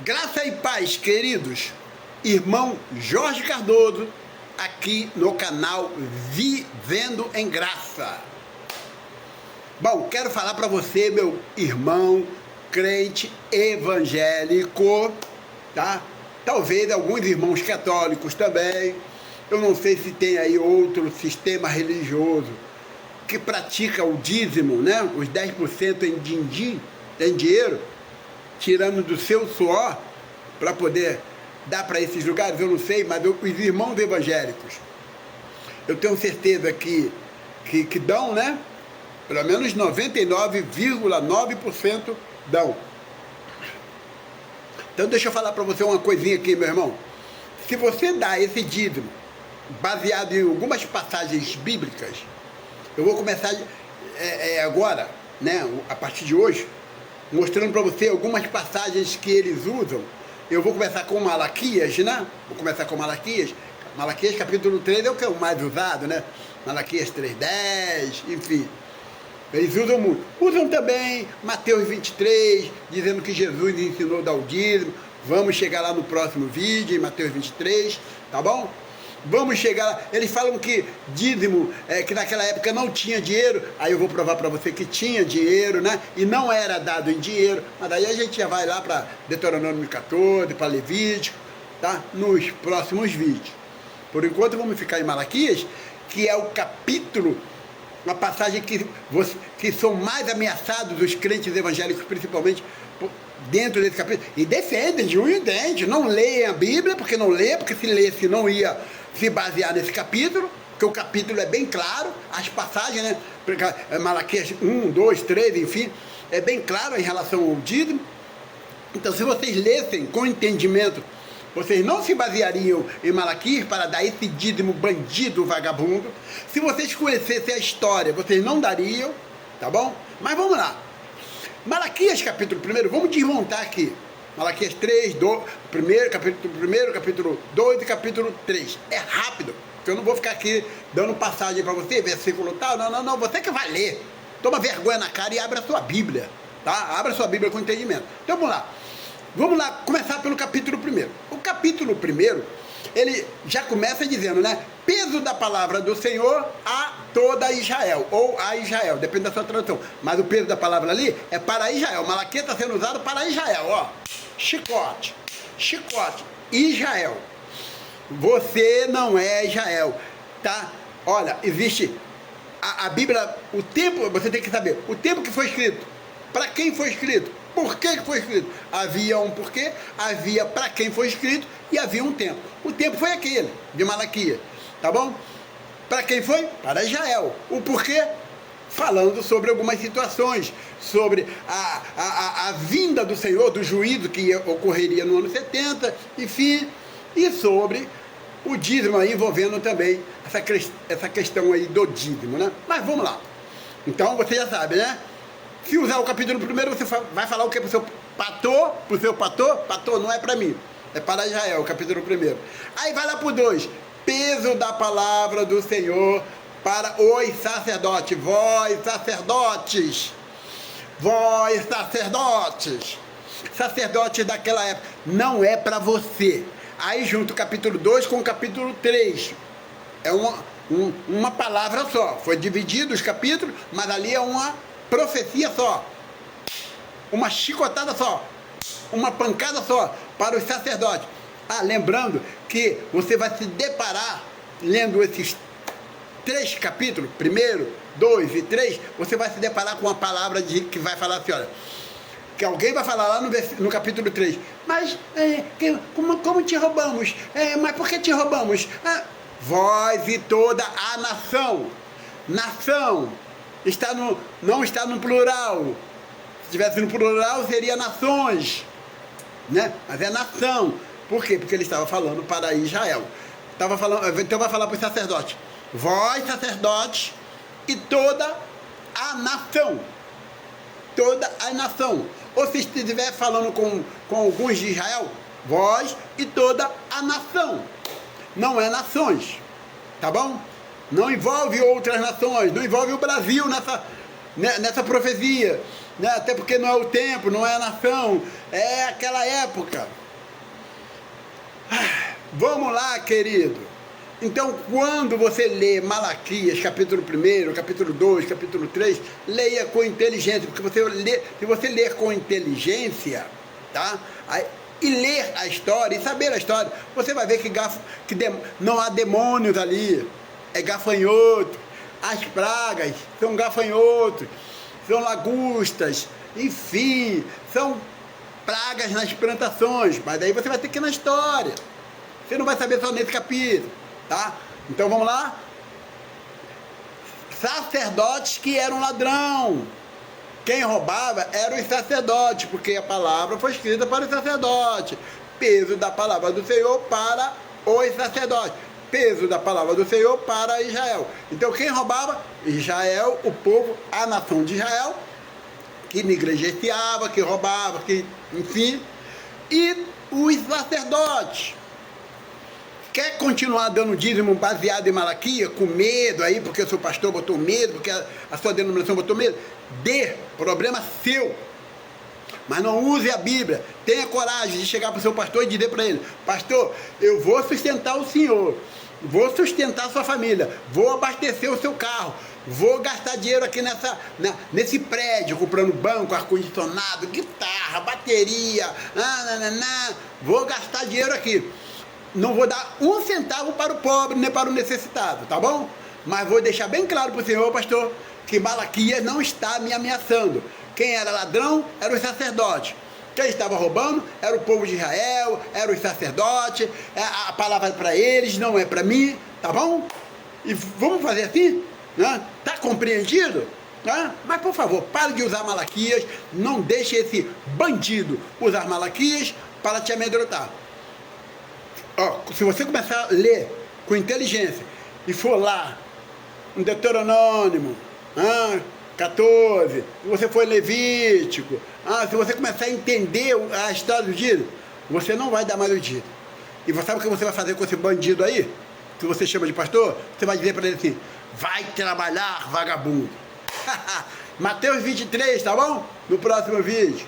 Graça e paz, queridos. Irmão Jorge Cardoso, aqui no canal Vivendo em Graça. Bom, quero falar para você, meu irmão crente evangélico, tá? Talvez alguns irmãos católicos também. Eu não sei se tem aí outro sistema religioso que pratica o dízimo, né? Os 10% em din-din, em dinheiro, tirando do seu suor para poder dar para esses lugares, eu não sei, mas os irmãos evangélicos, eu tenho certeza que dão, né? Pelo menos 99,9% dão. Então deixa eu falar para você uma coisinha aqui, meu irmão. Se você dá esse dízimo baseado em algumas passagens bíblicas, eu vou começar agora, né, a partir de hoje, mostrando para você algumas passagens que eles usam. Eu vou começar com Malaquias, né? Vou começar com Malaquias. Malaquias capítulo 3 é o que é o mais usado, né? Malaquias 3:10, enfim. Eles usam muito. Usam também Mateus 23, dizendo que Jesus ensinou a dar o dízimo. Vamos chegar lá no próximo vídeo, em Mateus 23, tá bom? Vamos chegar lá. Eles falam que dízimo, que naquela época não tinha dinheiro. Aí eu vou provar para você que tinha dinheiro, né? E não era dado em dinheiro. Mas daí a gente já vai lá para Deuteronômio 14, para Levítico, tá? Nos próximos vídeos. Por enquanto vamos ficar em Malaquias, que é o capítulo, uma passagem que são mais ameaçados os crentes evangélicos, principalmente dentro desse capítulo, e defendem de um e dente. Não leem a Bíblia, porque não lê, porque se lesse não ia se basear nesse capítulo, porque o capítulo é bem claro, as passagens, né? Malaquias 1, 2, 3, enfim, é bem claro em relação ao dízimo. Então, se vocês lessem com entendimento, vocês não se baseariam em Malaquias para dar esse dízimo bandido, vagabundo. Se vocês conhecessem a história, vocês não dariam, tá bom? Mas vamos lá. Malaquias capítulo 1, vamos desmontar aqui. Malaquias 3, capítulo 2 e capítulo 3. É rápido, porque eu não vou ficar aqui dando passagem para você, versículo tal. Não, você que vai ler. Toma vergonha na cara e abre a sua Bíblia, tá? Abra a sua Bíblia com entendimento. Então vamos lá. Vamos lá, começar pelo capítulo 1. O capítulo 1, ele já começa dizendo, né? Peso da palavra do Senhor a toda Israel, ou a Israel, depende da sua tradução. Mas o peso da palavra ali é para Israel. Malaquias está sendo usado para Israel, ó. Chicote, Israel. Você não é Israel, tá? Olha, existe a Bíblia, o tempo, você tem que saber, o tempo que foi escrito, para quem foi escrito, por que foi escrito. Havia um porquê, havia para quem foi escrito e havia um tempo. O tempo foi aquele, de Malaquias, tá bom? Para quem foi? Para Israel. O porquê? Falando sobre algumas situações, sobre a vinda do Senhor, do juízo que ocorreria no ano 70, enfim, e sobre o dízimo aí, envolvendo também essa questão aí do dízimo, né? Mas vamos lá. Então você já sabe, né? Se usar o capítulo 1, você vai falar o que para o seu pastor? Para o seu pastor? Pastor, não é para mim, é para Israel, o capítulo 1. Aí vai lá para o 2, peso da palavra do Senhor para os sacerdotes. Vós sacerdotes, sacerdotes daquela época, não é para você. Aí junto o capítulo 2 com o capítulo 3, é uma palavra só, foi dividido os capítulos, mas ali é uma profecia só, uma chicotada só, uma pancada só para os sacerdotes. Lembrando que você vai se deparar, lendo esses 3 capítulos, 1, 2 e 3, você vai se deparar com uma palavra que vai falar assim, olha, que alguém vai falar lá no capítulo 3, mas como te roubamos? Mas por que te roubamos? Vós e toda a nação, não está no plural. Se tivesse no plural seria nações, né? Mas é nação. Por quê? Porque ele estava falando para Israel. Então vai falar para os sacerdotes. Vós, sacerdotes, e toda a nação. Toda a nação. Ou se estiver falando com alguns de Israel, vós e toda a nação. Não é nações. Tá bom? Não envolve outras nações. Não envolve o Brasil nessa profecia. né? Até porque não é o tempo, não é a nação, é aquela época. Vamos lá, querido. Então, quando você lê Malaquias, capítulo 1, capítulo 2, capítulo 3, leia com inteligência, porque se você ler com inteligência, tá? E ler a história, e saber a história, você vai ver que não há demônios ali, é gafanhoto. As pragas são gafanhotos, são lagustas, enfim, são pragas nas plantações, mas daí você vai ter que ir na história. Você não vai saber só nesse capítulo, tá? Então vamos lá. Sacerdotes que eram ladrão. Quem roubava eram os sacerdotes, porque a palavra foi escrita para os sacerdotes. Peso da palavra do Senhor para os sacerdotes. Peso da palavra do Senhor para Israel. Então quem roubava? Israel, o povo, a nação de Israel, que negligenciava, que roubava, que, enfim. E os sacerdotes. Quer continuar dando dízimo baseado em Malaquias, com medo aí, porque o seu pastor botou medo, porque a sua denominação botou medo? Dê, problema seu. Mas não use a Bíblia. Tenha coragem de chegar para o seu pastor e dizer para ele: pastor, eu vou sustentar o senhor, vou sustentar a sua família, vou abastecer o seu carro, vou gastar dinheiro aqui nesse prédio, comprando banco, ar-condicionado, guitarra, bateria, vou gastar dinheiro aqui. Não vou dar um centavo para o pobre, nem para o necessitado, tá bom? Mas vou deixar bem claro para o senhor, pastor, que Malaquias não está me ameaçando. Quem era ladrão era os sacerdotes. Quem estava roubando era o povo de Israel, eram os sacerdotes, a palavra é para eles, não é para mim, tá bom? E vamos fazer assim? Né? Tá compreendido? Né? Mas, por favor, pare de usar Malaquias, não deixe esse bandido usar Malaquias para te amedrontar. Ó, se você começar a ler com inteligência e for lá, um Deuteronômio, 14, se você for Levítico, se você começar a entender a história do dízimo, você não vai dar mais o dízimo. E você sabe o que você vai fazer com esse bandido aí, que você chama de pastor? Você vai dizer para ele assim: vai trabalhar, vagabundo. Mateus 23, tá bom? No próximo vídeo.